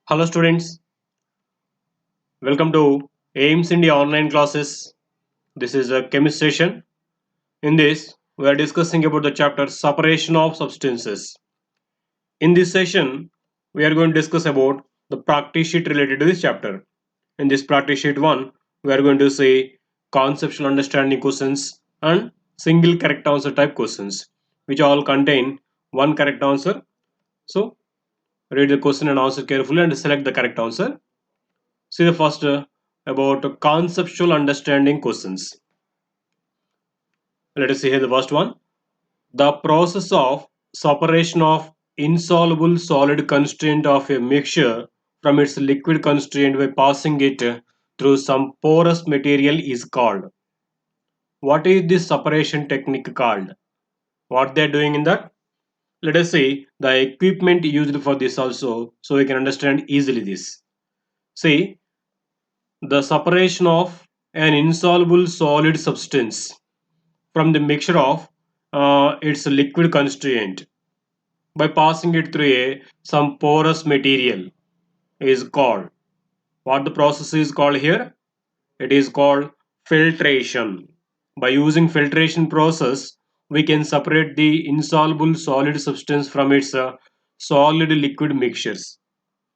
Hello students, welcome to AIMS India online classes. This is a chemistry session. In this, we are discussing about the chapter separation of substances. In this session, we are going to discuss about the practice sheet related to this chapter. In this practice sheet 1, we are going to see conceptual understanding questions and single correct answer type questions, which all contain one correct answer. So, read the question and answer carefully and select the correct answer. See the first about conceptual understanding questions. Let us see here the first one. The process of separation of insoluble solid constraint of a mixture from its liquid constraint by passing it through some porous material is called. What is this separation technique called? What they are doing in that? Let us see the equipment used for this also so we can understand easily this. See, the separation of an insoluble solid substance from the mixture of its liquid constituent by passing it through some porous material is called. What the process is called here? It is called filtration. By using filtration process, we can separate the insoluble solid substance from its solid liquid mixtures,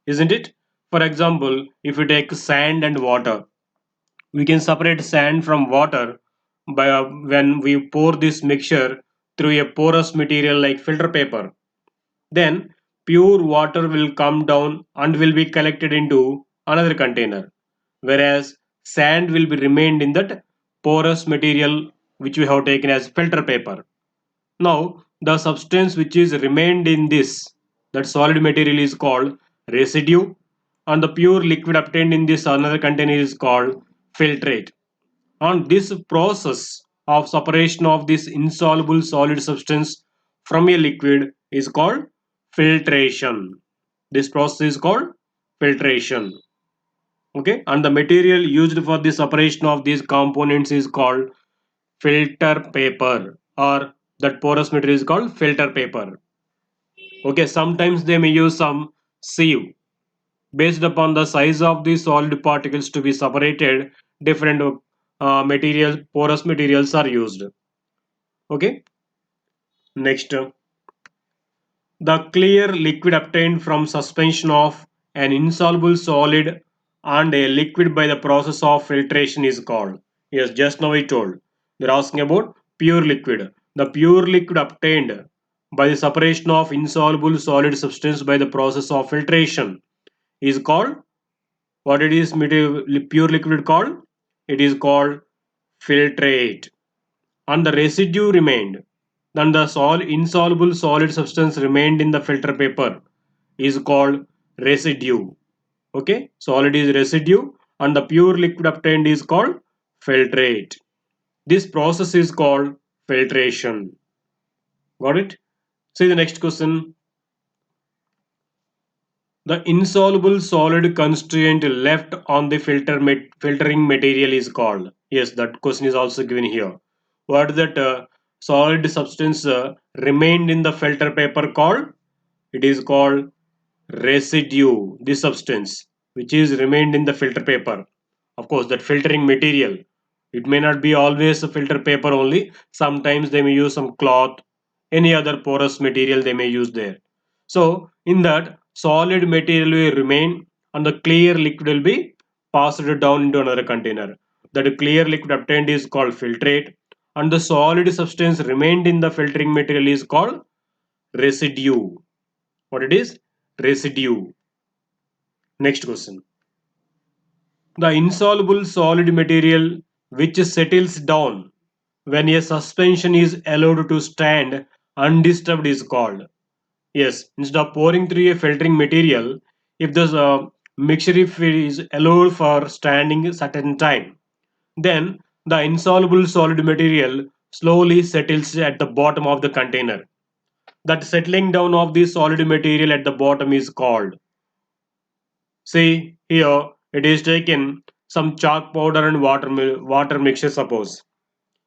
isn't it? For example, if you take sand and water, we can separate sand from water by when we pour this mixture through a porous material like filter paper. Then pure water will come down and will be collected into another container, whereas sand will be remained in that porous material which we have taken as filter paper. Now the substance which is remained in this that solid material is called residue, and the pure liquid obtained in this another container is called filtrate. And this process of separation of this insoluble solid substance from a liquid is called filtration. This process is called filtration. Okay, and the material used for the separation of these components is called filter paper, or that porous material is called filter paper. Okay, sometimes they may use some sieve based upon the size of the solid particles to be separated. Different materials, porous materials are used. Okay, next, the clear liquid obtained from suspension of an insoluble solid and a liquid by the process of filtration is called. Yes, just now I told. They're asking about pure liquid. The pure liquid obtained by the separation of insoluble solid substance by the process of filtration is called, what it is, pure liquid called? It is called filtrate. And the residue remained, then the insoluble solid substance remained in the filter paper is called residue. Okay, solid is residue and the pure liquid obtained is called filtrate. This process is called filtration. Got it? See the next question. The insoluble solid constituent left on the filtering material is called. Yes, that question is also given here. What that solid substance remained in the filter paper called? It is called residue. This substance which is remained in the filter paper. Of course, that filtering material. It may not be always a filter paper only. Sometimes they may use some cloth, any other porous material they may use there. So in that solid material will remain and the clear liquid will be passed down into another container. That clear liquid obtained is called filtrate and the solid substance remained in the filtering material is called residue. What it is? Residue. Next question. The insoluble solid material which settles down when a suspension is allowed to stand undisturbed is called. Yes, instead of pouring through a filtering material, if the mixture if it is allowed for standing a certain time, then the insoluble solid material slowly settles at the bottom of the container. That settling down of the solid material at the bottom is called. See here, it is taken some chalk powder and water mixture suppose.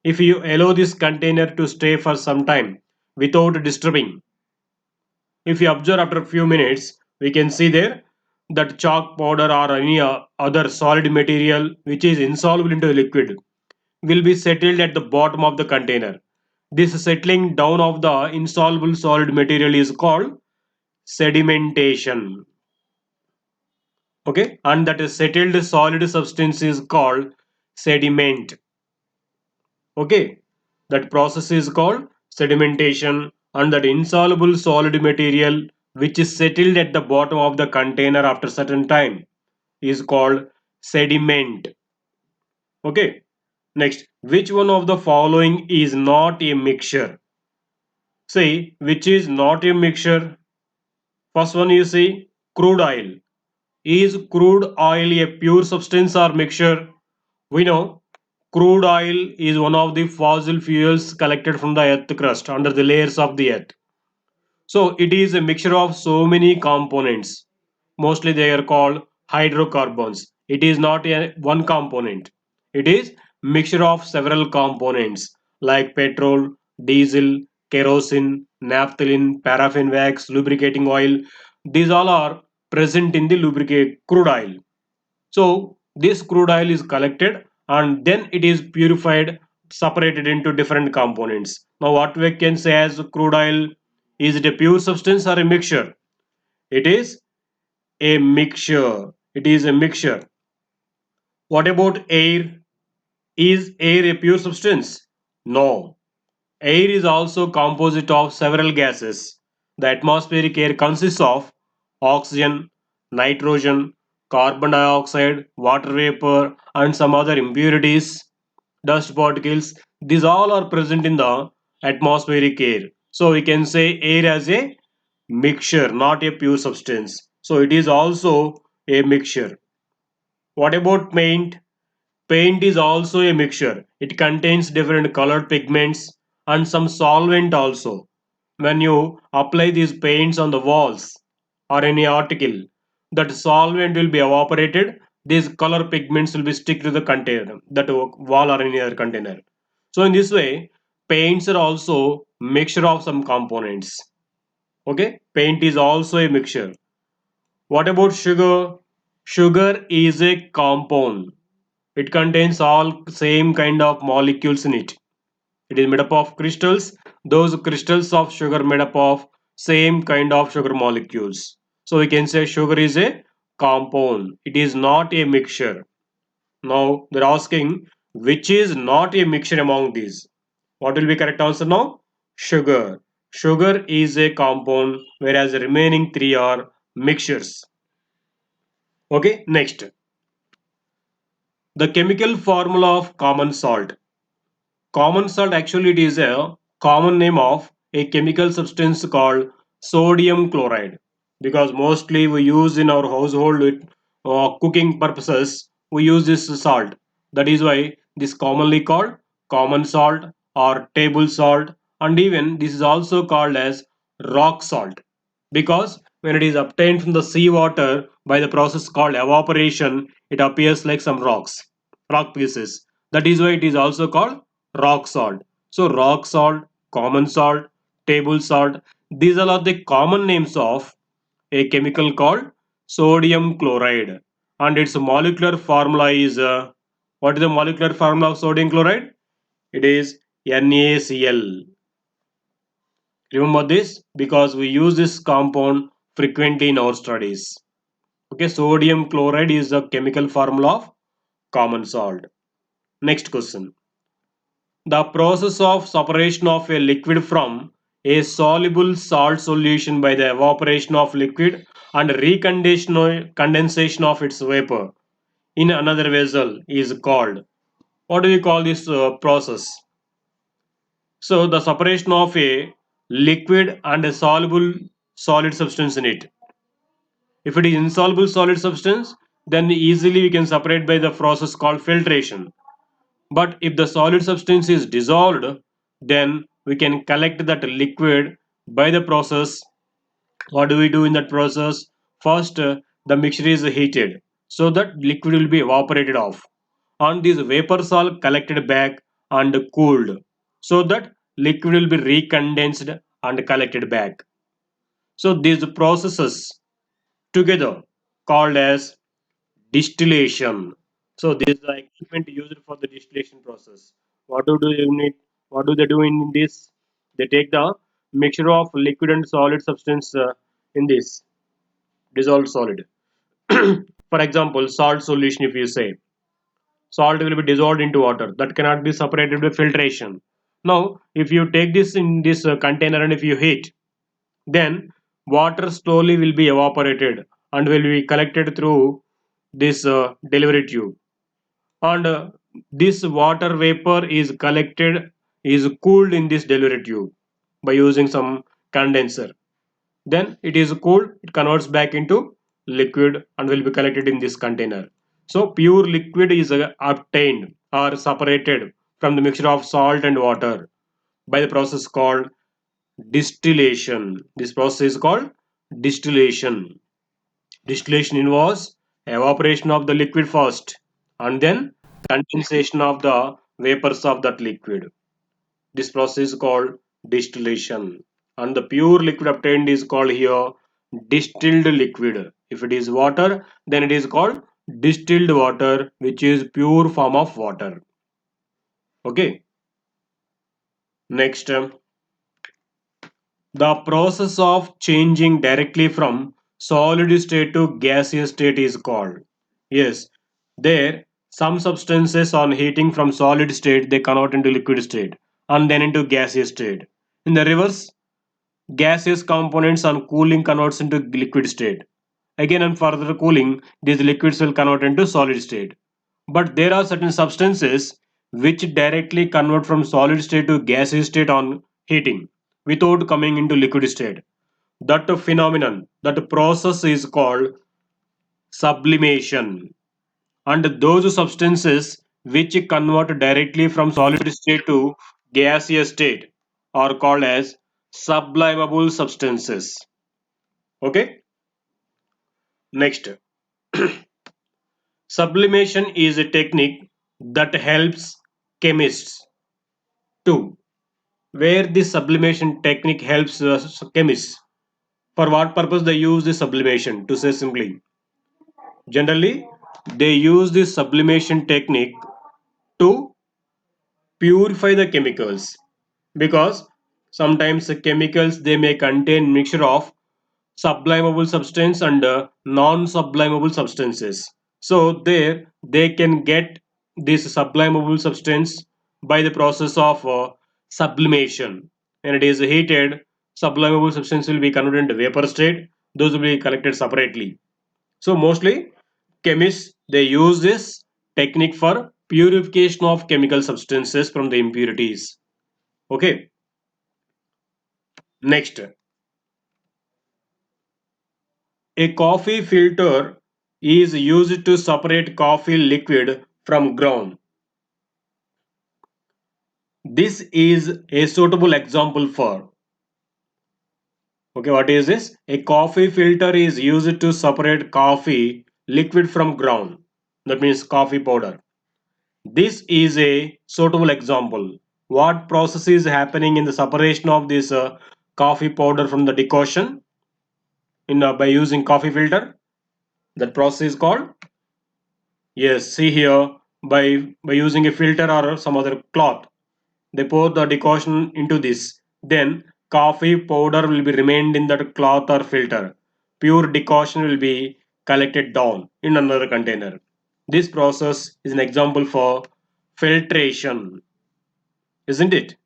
If you allow this container to stay for some time without disturbing, if you observe after a few minutes, we can see there that chalk powder or any other solid material which is insoluble into the liquid will be settled at the bottom of the container. This settling down of the insoluble solid material is called sedimentation. Okay, and that is settled solid substance is called sediment. Okay, that process is called sedimentation, and that insoluble solid material which is settled at the bottom of the container after certain time is called sediment. Okay, next, which one of the following is not a mixture? Say which is not a mixture. First one you see crude oil. Is crude oil a pure substance or mixture? We know crude oil is one of the fossil fuels collected from the earth crust under the layers of the earth. So it is a mixture of so many components. Mostly they are called hydrocarbons. It is not a one component. It is mixture of several components like petrol, diesel, kerosene, naphthalene, paraffin wax, lubricating oil. These all are present in the lubricate crude oil. So this crude oil is collected and then it is purified, separated into different components. Now what we can say as crude oil, is it a pure substance or a mixture? It is a mixture. It is a mixture. What about air? Is air a pure substance? No. Air is also composite of several gases. The atmospheric air consists of oxygen, nitrogen, carbon dioxide, water vapor, and some other impurities, dust particles. These all are present in the atmospheric air. So we can say air as a mixture, not a pure substance. So it is also a mixture. What about paint? Paint is also a mixture. It contains different colored pigments and some solvent also. When you apply these paints on the walls or any article, that solvent will be evaporated. These color pigments will be stick to the container, that wall or any other container. So in this way, paints are also mixture of some components. Okay, paint is also a mixture. What about sugar? Sugar is a compound. It contains all same kind of molecules in it. It is made up of crystals. Those crystals of sugar made up of same kind of sugar molecules. So we can say sugar is a compound. It is not a mixture. Now they're asking which is not a mixture among these. What will be correct answer now? Sugar. Sugar is a compound, whereas the remaining three are mixtures. Okay, next. The chemical formula of common salt. Common salt actually it is a common name of a chemical substance called sodium chloride, because mostly we use in our household with cooking purposes we use this salt. That is why this commonly called common salt or table salt, and even this is also called as rock salt, because when it is obtained from the seawater by the process called evaporation, it appears like some rock pieces. That is why it is also called rock salt. So rock salt, common salt, table salt, these all are the common names of a chemical called sodium chloride. And its molecular formula is what is the molecular formula of sodium chloride? It is NaCl. Remember this because we use this compound frequently in our studies. Okay, sodium chloride is the chemical formula of common salt. Next question. The process of separation of a liquid from a soluble salt solution by the evaporation of liquid and condensation of its vapor in another vessel is called. What do we call this process? So the separation of a liquid and a soluble solid substance in it. If it is insoluble solid substance, then easily we can separate by the process called filtration. But if the solid substance is dissolved, then we can collect that liquid by the process. What do we do in that process? First, the mixture is heated so that liquid will be evaporated off, and these vapors are collected back and cooled so that liquid will be recondensed and collected back. So these processes together called as distillation. So this is the equipment used for the distillation process. What do they do in this? They take the mixture of liquid and solid substance in this dissolved solid. For example, salt solution. If you say salt will be dissolved into water, that cannot be separated by filtration. Now, if you take this in this container and if you heat, then water slowly will be evaporated and will be collected through this delivery tube. And this water vapor is collected, is cooled in this delivery tube by using some condenser. Then it is cooled, it converts back into liquid and will be collected in this container. So pure liquid is obtained or separated from the mixture of salt and water by the process called distillation. This process is called distillation. Distillation involves evaporation of the liquid first and then condensation of the vapors of that liquid. This process is called distillation. And the pure liquid obtained is called here distilled liquid. If it is water, then it is called distilled water, which is pure form of water. Okay. Next, the process of changing directly from solid state to gaseous state is called. Yes, there some substances on heating from solid state they convert into liquid state and then into gaseous state. In the reverse, gaseous components on cooling converts into liquid state. Again on further cooling, these liquids will convert into solid state. But there are certain substances which directly convert from solid state to gaseous state on heating without coming into liquid state. That phenomenon, that process is called sublimation. And those substances which convert directly from solid state to gaseous state are called as sublimable substances. Okay, next, sublimation is a technique that helps chemists too. Where this sublimation technique helps chemists, for what purpose they use this sublimation? To say simply, generally they use this sublimation technique to purify the chemicals, because sometimes the chemicals they may contain mixture of sublimable substance and non-sublimable substances. So there they can get this sublimable substance by the process of sublimation. When it is heated, sublimable substance will be converted into vapor state. Those will be collected separately. So mostly chemists they use this technique for purification of chemical substances from the impurities. Okay. Next, a coffee filter is used to separate coffee liquid from ground. This is a suitable example for. Okay, what is this? A coffee filter is used to separate coffee liquid from ground. That means coffee powder. This is a suitable example. What process is happening in the separation of this coffee powder from the decoction in by using coffee filter? That process is called. Yes, see here, by using a filter or some other cloth, they pour the decoction into this. Then coffee powder will be remained in that cloth or filter. Pure decoction will be collected down in another container. This process is an example for filtration, isn't it?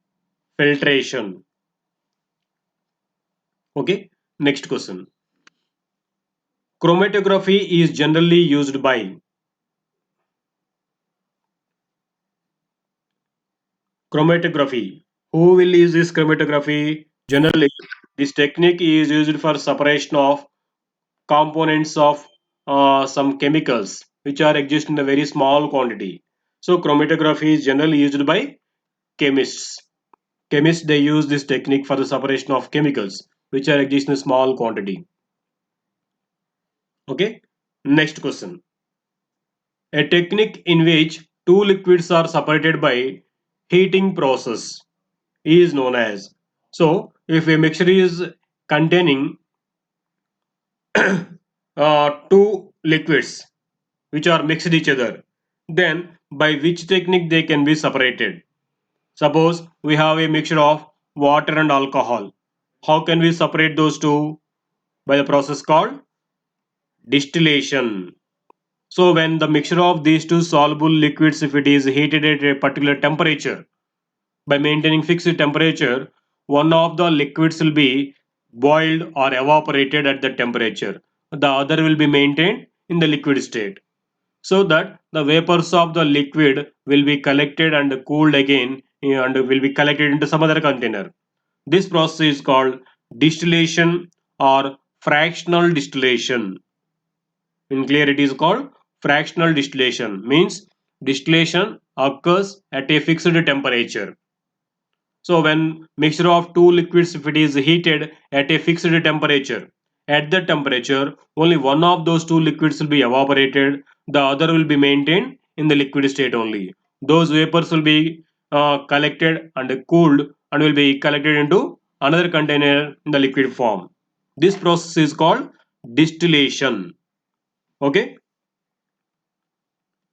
Filtration. Okay. Next question. Chromatography is generally used by. Chromatography. Who will use this chromatography? Generally, this technique is used for separation of components of some chemicals which are exist in a very small quantity. So chromatography is generally used by chemists. Chemists they use this technique for the separation of chemicals which are exist in a small quantity. Okay. Next question. A technique in which two liquids are separated by heating process is known as. So if a mixture is containing two liquids which are mixed each other, then by which technique they can be separated? Suppose we have a mixture of water and alcohol. How can we separate those two? By the process called distillation. So when the mixture of these two soluble liquids, if it is heated at a particular temperature, by maintaining fixed temperature, one of the liquids will be boiled or evaporated at the temperature. The other will be maintained in the liquid state, so that the vapors of the liquid will be collected and cooled again and will be collected into some other container. This process is called distillation or fractional distillation. In clear, it is called fractional distillation. Means distillation occurs at a fixed temperature. So when mixture of two liquids, if it is heated at a fixed temperature, at that temperature only one of those two liquids will be evaporated, the other will be maintained in the liquid state only. Those vapors will be collected and cooled and will be collected into another container in the liquid form. This process is called distillation. Okay.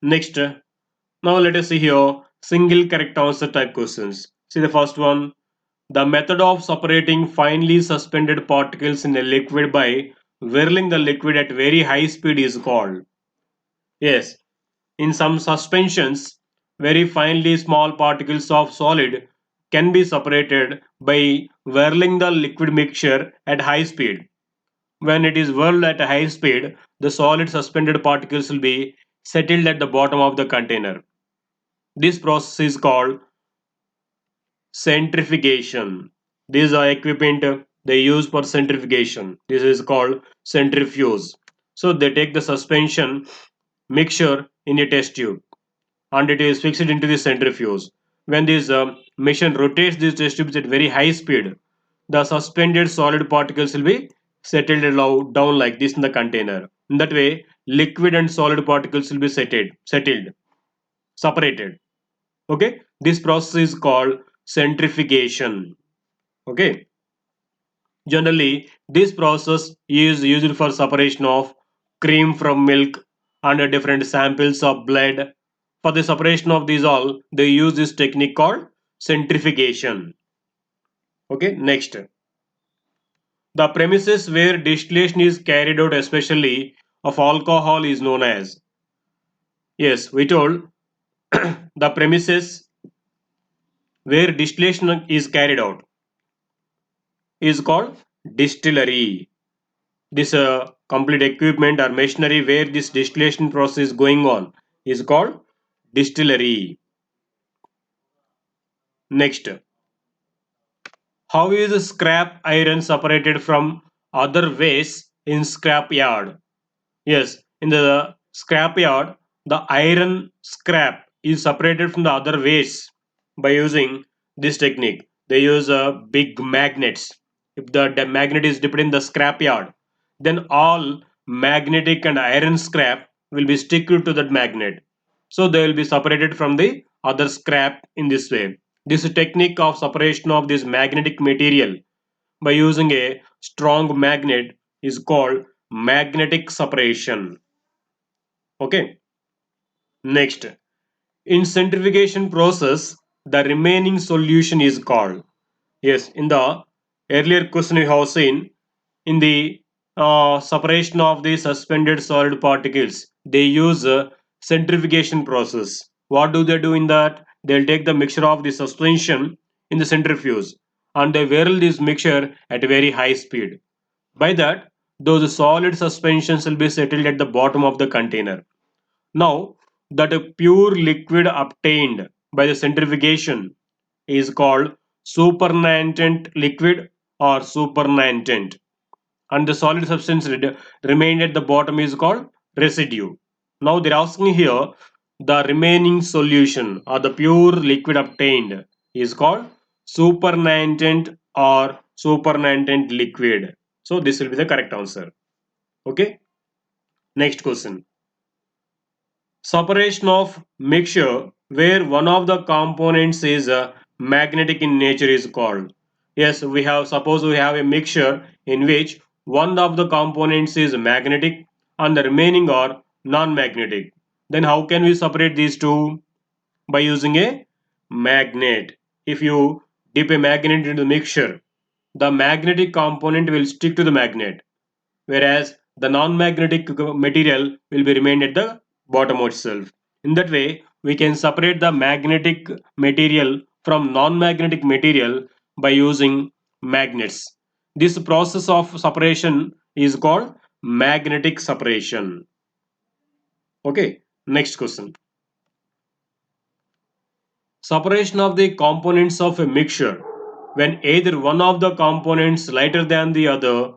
Next, now let us see here single correct answer type questions. See the first one. The method of separating finely suspended particles in a liquid by whirling the liquid at very high speed is called. Yes, in some suspensions, very finely small particles of solid can be separated by whirling the liquid mixture at high speed. When it is whirled at a high speed, the solid suspended particles will be settled at the bottom of the container. This process is called centrifugation. These are equipment they use for centrifugation. This is called centrifuge. So they take the suspension mixture in a test tube and it is fixed into the centrifuge. When this machine rotates these test tubes at very high speed, the suspended solid particles will be settled down like this in the container. In that way, liquid and solid particles will be separated. Okay, this process is called centrifugation. Okay, generally this process is used for separation of cream from milk and different samples of blood. For the separation of these all, they use this technique called centrifugation. Okay, next, the premises where distillation is carried out, especially of alcohol, is known as. Yes, we told the premises where distillation is carried out is called distillery. This complete equipment or machinery where this distillation process is going on is called distillery. Next, how is scrap iron separated from other waste in scrap yard? Yes, in the scrap yard, the iron scrap is separated from the other waste by using this technique. They use big magnets. If the magnet is dipped in the scrap yard, then all magnetic and iron scrap will be stick to that magnet. So they will be separated from the other scrap in this way. This technique of separation of this magnetic material by using a strong magnet is called magnetic separation. Okay, next, in centrifugation process the remaining solution is called. Yes, in the earlier question we have seen, in the separation of the suspended solid particles they use a centrifugation process. What do they do in that? They'll take the mixture of the suspension in the centrifuge and they whirl this mixture at a very high speed. By that, those solid suspensions will be settled at the bottom of the container. Now, that a pure liquid obtained by the centrifugation is called supernatant liquid or supernatant, and the solid substance remained at the bottom is called residue. Now they're asking here the remaining solution or the pure liquid obtained is called supernatant or supernatant liquid. So this will be the correct answer. Okay, next question. Separation of mixture where one of the components is magnetic in nature is called. Yes, we have, suppose we have a mixture in which one of the components is magnetic and the remaining are non-magnetic. Then how can we separate these two? By using a magnet. If you dip a magnet into the mixture, the magnetic component will stick to the magnet, whereas the non-magnetic material will be remained at the bottom itself. In that way, we can separate the magnetic material from non-magnetic material by using magnets. This process of separation is called magnetic separation. Okay, next question. Separation of the components of a mixture when either one of the components lighter than the other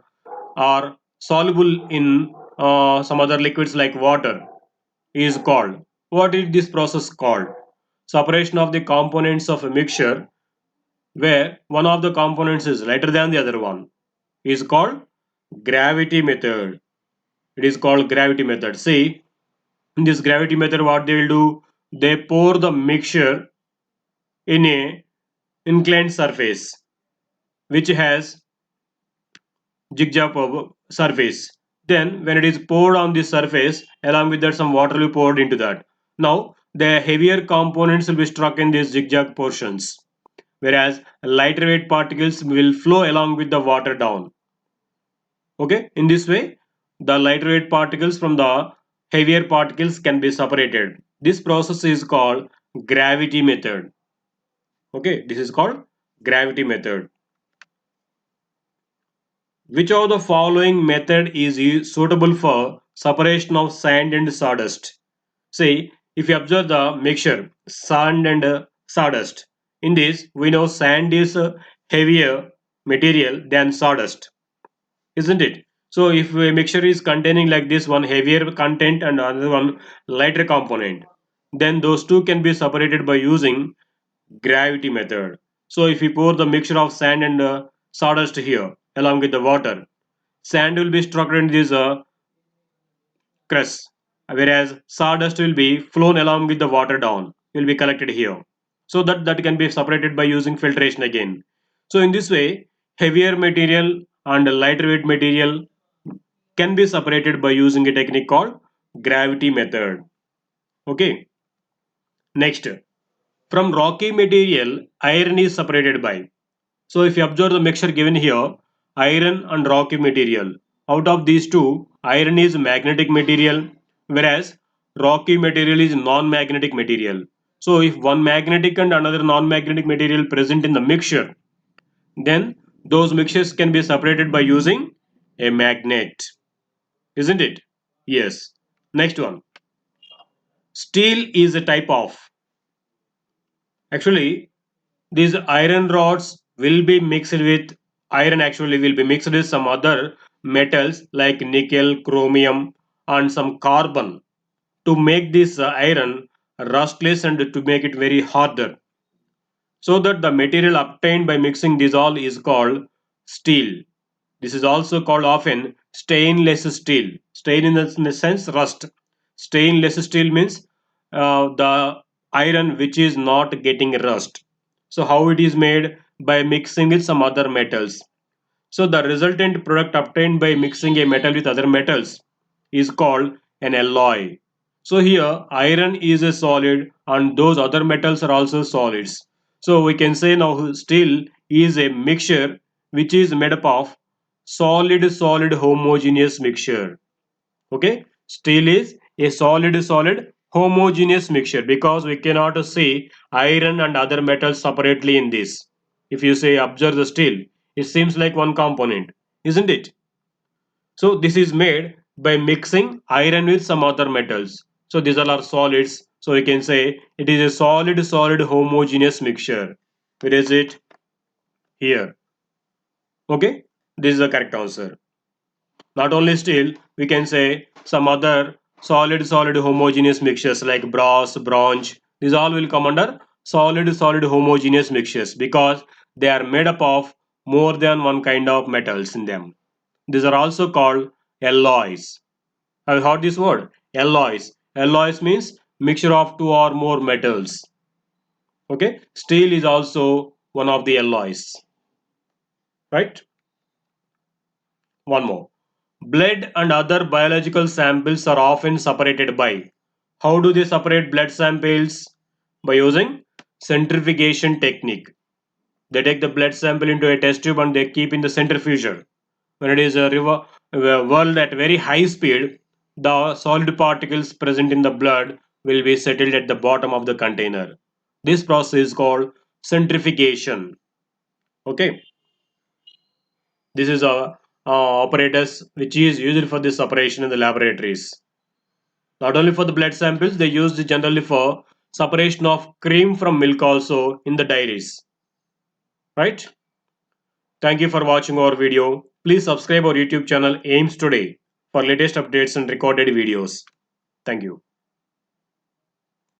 are soluble in some other liquids like water is called. What is this process called? Separation of the components of a mixture where one of the components is lighter than the other one is called gravity method. It is called gravity method. See, in this gravity method, what they will do? They pour the mixture in a inclined surface which has zigzag surface. Then when it is poured on this surface, along with that some water will be poured into that. Now the heavier components will be struck in these zigzag portions, whereas lighter weight particles will flow along with the water down. Okay, in this way, the lighter weight particles from the heavier particles can be separated. This process is called gravity method. Okay, this is called gravity method. Which of the following method is suitable for separation of sand and sawdust? See, if you observe the mixture, sand and sawdust, in this we know sand is a heavier material than sawdust, isn't it? So if a mixture is containing like this one heavier content and another one lighter component, then those two can be separated by using gravity method. So if we pour the mixture of sand and sawdust here along with the water, sand will be struck in this crust, whereas sawdust will be flown along with the water down, will be collected here. So that can be separated by using filtration again. So in this way, heavier material and lighter weight material can be separated by using a technique called gravity method. Okay. Next, from rocky material, iron is separated by. So if you observe the mixture given here, iron and rocky material. Out of these two, iron is magnetic material, whereas rocky material is non-magnetic material. So if one magnetic and another non-magnetic material present in the mixture, then those mixtures can be separated by using a magnet. Isn't it? Yes. Next one. Steel is a type of. Actually, these iron rods will be mixed with iron actually will be mixed with some other metals like nickel, chromium and some carbon to make this iron rustless and to make it very harder. So that the material obtained by mixing these all is called steel. This is also called often stainless steel. Stain in the sense rust. Stainless steel means the iron which is not getting rust. So how it is made? By mixing with some other metals. So the resultant product obtained by mixing a metal with other metals is called an alloy. So here iron is a solid and those other metals are also solids. So we can say now steel is a mixture which is made up of solid homogeneous mixture. Okay, steel is a solid homogeneous mixture because we cannot see iron and other metals separately in this. If you say observe the steel, it seems like one component, isn't it? So this is made by mixing iron with some other metals. So these all are solids. So we can say it is a solid homogeneous mixture. Where is it? Here. Okay, this is the correct answer. Not only steel, we can say some other solid homogeneous mixtures like brass, bronze. These all will come under solid homogeneous mixtures because they are made up of more than one kind of metals in them. These are also called alloys. Have you heard this word? Alloys. Alloys means mixture of two or more metals. Okay, steel is also one of the alloys. Right? One more. Blood and other biological samples are often separated by. How do they separate blood samples? By using centrifugation technique. They take the blood sample into a test tube and they keep in the centrifugal. When it is whirled at very high speed, the solid particles present in the blood will be settled at the bottom of the container. This process is called centrifugation. Okay, this is a apparatus which is used for this operation in the laboratories. Not only for the blood samples, they used generally for separation of cream from milk also in the dairies. Right? Thank you for watching our video. Please subscribe our YouTube channel AIMS Today for latest updates and recorded videos. Thank you.